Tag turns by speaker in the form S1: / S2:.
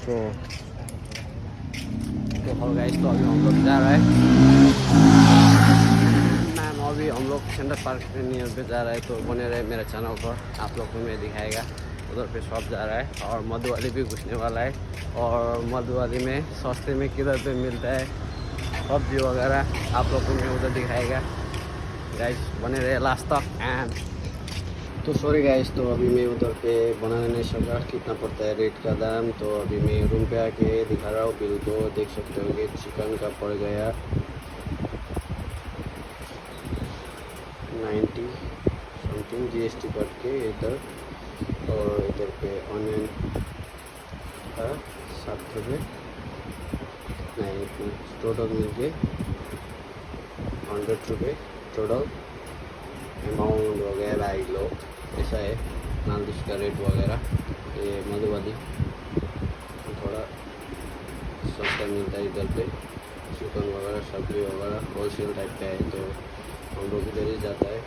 S1: तो गाइस, तो अभी हम लोग जा रहे हैं मैम, अभी हम लोग सेंटर पार्क के नियर पे जा रहे हैं। तो बने रहे मेरे चैनल पर, आप लोग को मैं दिखाएगा। उधर पे शॉप जा रहा है और मधुवाली भी घुसने वाला है। और मधुवाली में सस्ते में किधर पे मिलता है सब्जी वगैरह, आप लोग को मैं उधर दिखाएगा। गाइस बने रहे लास्ट तक। एंड तो सॉरी गाइस, तो अभी मैं उधर पे बनाने नहीं सका कितना पड़ता है रेट का दाम। तो अभी मैं रूम पे आके दिखा रहा हूँ बिल को, देख सकते हो कि चिकन का पड़ गया 90 समथिंग जीएसटी कट के इधर। और इधर पे ऑनियन का 7 रुपये, नहीं टोटल मिल के 100 रुपये टोटल अमाउंट हो गया 2.5 लोग। ऐसा है नालदिश का रेट वगैरह। ये मधुवाली थोड़ा सस्ता मिलता है इधर पे, चिकन वगैरह सब्जी वगैरह होलसेल टाइप का है। तो हम लोग इधर ही जाता है।